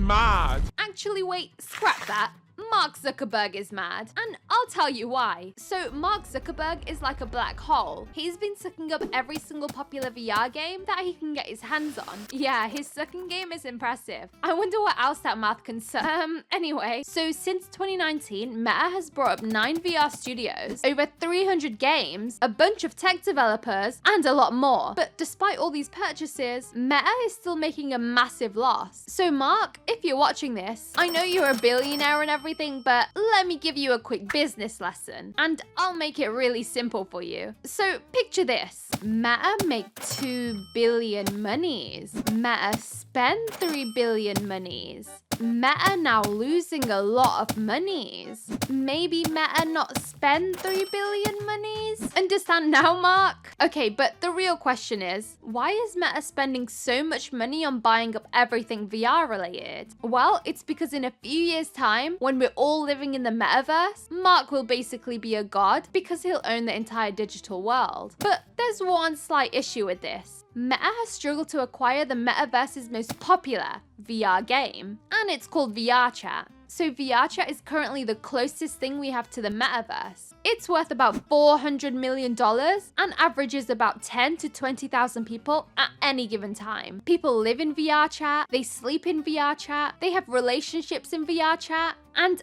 mad. Actually, wait, scrap that. Mark Zuckerberg is mad, and I'll tell you why. So Mark Zuckerberg is like a black hole. He's been sucking up every single popular VR game that he can get his hands on. Yeah, his sucking game is impressive. I wonder what else that math can anyway, so since 2019, Meta has brought up 9 VR studios, over 300 games, a bunch of tech developers, and a lot more. But despite all these purchases, Meta is still making a massive loss. So Mark, if you're watching this, I know you're a billionaire and everything, but let me give you a quick business lesson, and I'll make it really simple for you. So picture this. Meta make 2 billion monies. Meta spend 3 billion monies. Meta now losing a lot of monies. Maybe Meta not spend 3 billion monies? Understand now, Mark? Okay, but the real question is, why is Meta spending so much money on buying up everything VR related? Well, it's because in a few years' time, when we're all living in the metaverse, Mark will basically be a god because he'll own the entire digital world. But there's one slight issue with this. Meta has struggled to acquire the metaverse's most popular VR game, and it's called VRChat. So VRChat is currently the closest thing we have to the metaverse. It's worth about $400 million and averages about 10 to 20,000 people at any given time. People live in VRChat, they sleep in VRChat, they have relationships in VRChat, and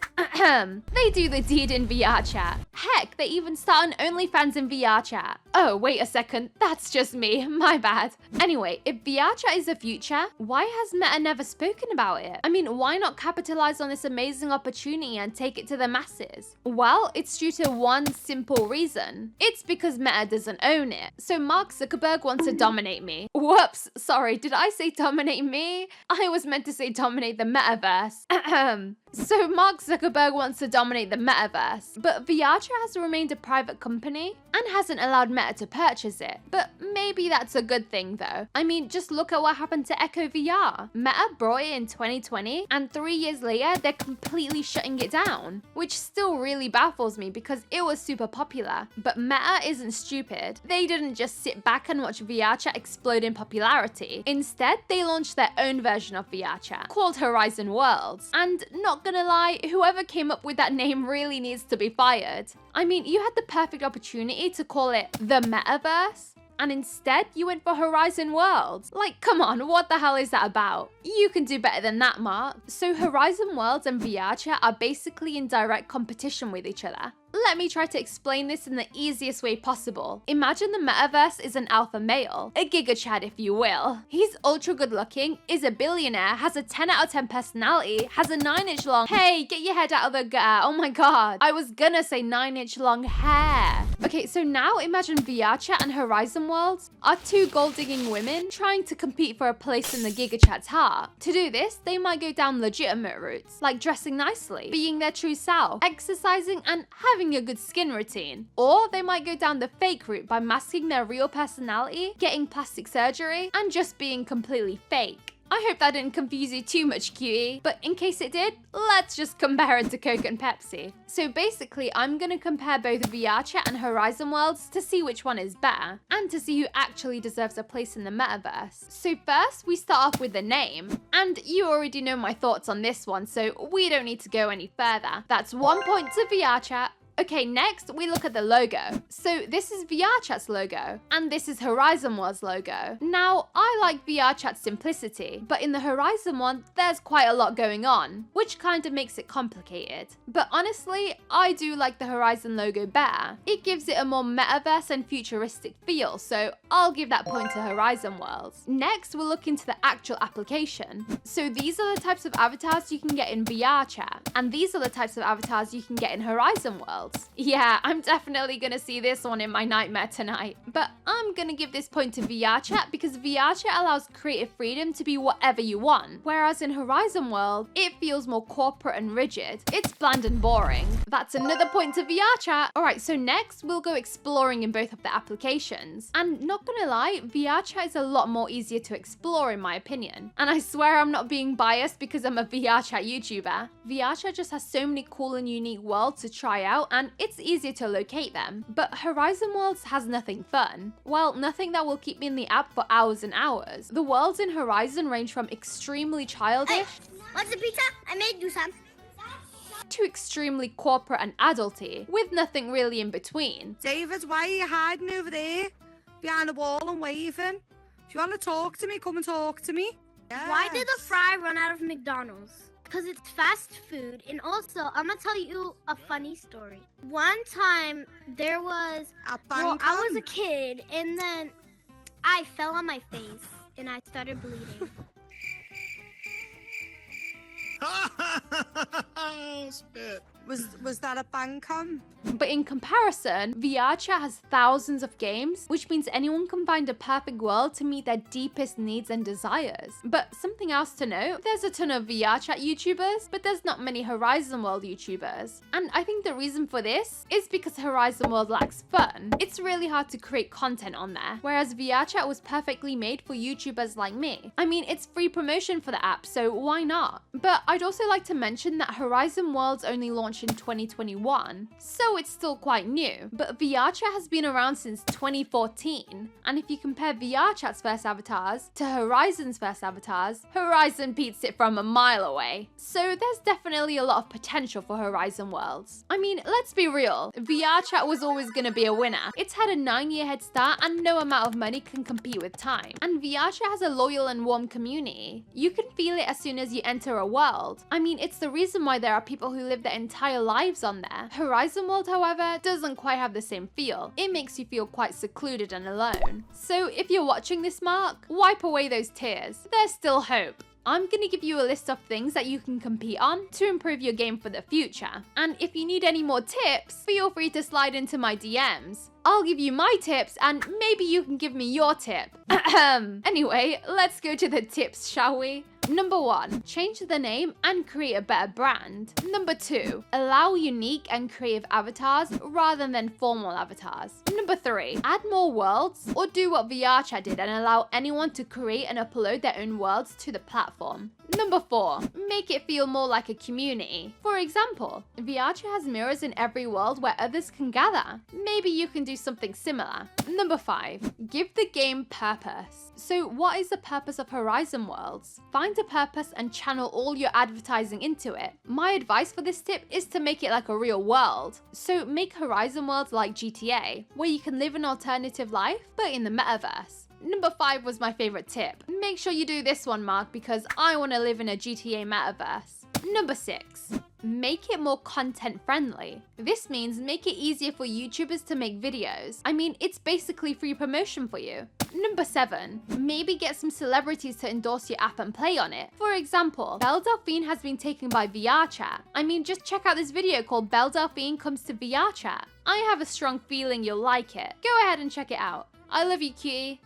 they do the deed in VRChat. Heck, they even start an OnlyFans in VRChat. Oh, wait a second, that's just me, my bad. Anyway, if VRChat is the future, why has Meta never spoken about it? I mean, why not capitalize on this amazing opportunity and take it to the masses? Well, it's due to one simple reason. It's because Meta doesn't own it. So Mark Zuckerberg wants to dominate me. Whoops, sorry, did I say dominate me? I was meant to say dominate the metaverse. So Mark Zuckerberg wants to dominate the metaverse, but VRChat has remained a private company and hasn't allowed Meta to purchase it. But maybe that's a good thing though. I mean, just look at what happened to Echo VR. Meta brought it in 2020 and 3 years later, they're completely shutting it down, which still really baffles me because it was super popular. But Meta isn't stupid. They didn't just sit back and watch VRChat explode in popularity. Instead, they launched their own version of VRChat called Horizon Worlds. And not gonna lie, whoever came up with that name really needs to be fired. I mean, you had the perfect opportunity to call it the metaverse, and instead you went for Horizon Worlds. Like, come on, what the hell is that about? You can do better than that, Mark. So Horizon Worlds and VRChat are basically in direct competition with each other. Let me try to explain this in the easiest way possible. Imagine the metaverse is an alpha male, a GigaChad if you will. He's ultra good looking, is a billionaire, has a 10 out of 10 personality, has a 9-inch long, hey, get your head out of the gutter, oh my god. I was gonna say 9-inch long hair. Okay, so now imagine VRChat and Horizon Worlds are 2 gold-digging women trying to compete for a place in the GigaChad's heart. To do this, they might go down legitimate routes, like dressing nicely, being their true self, exercising, and having a good skin routine. Or they might go down the fake route by masking their real personality, getting plastic surgery, and just being completely fake. I hope that didn't confuse you too much, cutie, but in case it did, let's just compare it to Coke and Pepsi. So basically, I'm gonna compare both VRChat and Horizon Worlds to see which one is better, and to see who actually deserves a place in the metaverse. So first, we start off with the name, and you already know my thoughts on this one, so we don't need to go any further. That's 1 point to VRChat. Okay, next we look at the logo. So this is VRChat's logo, and this is Horizon World's logo. Now, I like VRChat's simplicity, but in the Horizon one, there's quite a lot going on, which kind of makes it complicated. But honestly, I do like the Horizon logo better. It gives it a more metaverse and futuristic feel, so I'll give that point to Horizon Worlds. Next, we'll look into the actual application. So these are the types of avatars you can get in VRChat, and these are the types of avatars you can get in Horizon Worlds. Yeah, I'm definitely gonna see this one in my nightmare tonight. But I'm gonna give this point to VRChat because VRChat allows creative freedom to be whatever you want. Whereas in Horizon World, it feels more corporate and rigid. It's bland and boring. That's another point to VRChat. Alright, so next we'll go exploring in both of the applications. And not gonna lie, VRChat is a lot more easier to explore in my opinion. And I swear I'm not being biased because I'm a VRChat YouTuber. VRChat just has so many cool and unique worlds to try out, and it's easier to locate them. But Horizon Worlds has nothing fun. Well, nothing that will keep me in the app for hours and hours. The worlds in Horizon range from extremely childish What's the pizza? I made you some. To extremely corporate and adulty, with nothing really in between. David, why are you hiding over there behind the wall and waving? If you want to talk to me, come and talk to me. Yes. Why did the fry run out of McDonald's? Because it's fast food. And also, I'm going to tell you a funny story. One time, there was... I was a kid, and then I fell on my face, and I started bleeding. Spit. Was that a Bandcamp? But in comparison, VRChat has thousands of games, which means anyone can find a perfect world to meet their deepest needs and desires. But something else to note, there's a ton of VRChat YouTubers, but there's not many Horizon World YouTubers. And I think the reason for this is because Horizon World lacks fun. It's really hard to create content on there, whereas VRChat was perfectly made for YouTubers like me. I mean, it's free promotion for the app, so why not? But I'd also like to mention that Horizon Worlds only launched in 2021, so it's still quite new. But VRChat has been around since 2014, and if you compare VRChat's first avatars to Horizon's first avatars, Horizon beats it from a mile away. So there's definitely a lot of potential for Horizon Worlds. I mean, let's be real, VRChat was always gonna be a winner. It's had a 9-year head start and no amount of money can compete with time. And VRChat has a loyal and warm community. You can feel it as soon as you enter a world. I mean, it's the reason why there are people who live their entire lives on there. Horizon World, however, doesn't quite have the same feel. It makes you feel quite secluded and alone. So if you're watching this, Mark, wipe away those tears. There's still hope. I'm gonna give you a list of things that you can compete on to improve your game for the future. And if you need any more tips, feel free to slide into my DMs. I'll give you my tips and maybe you can give me your tip. Anyway, let's go to the tips, shall we? Number 1, change the name and create a better brand. Number 2, allow unique and creative avatars rather than formal avatars. Number 3, add more worlds or do what VRChat did and allow anyone to create and upload their own worlds to the platform. Number 4, make it feel more like a community. For example, VRChat has mirrors in every world where others can gather. Maybe you can do something similar. Number 5, give the game purpose. So what is the purpose of Horizon Worlds? Find a purpose and channel all your advertising into it. My advice for this tip is to make it like a real world. So make Horizon Worlds like GTA, where you can live an alternative life, but in the metaverse. Number 5 was my favorite tip. Make sure you do this one, Mark, because I want to live in a GTA metaverse. Number 6, make it more content friendly. This means make it easier for YouTubers to make videos. I mean, it's basically free promotion for you. Number 7, maybe get some celebrities to endorse your app and play on it. For example, Belle Delphine has been taken by VRChat. I mean, just check out this video called Belle Delphine Comes to VRChat. I have a strong feeling you'll like it. Go ahead and check it out. I love you, cutie.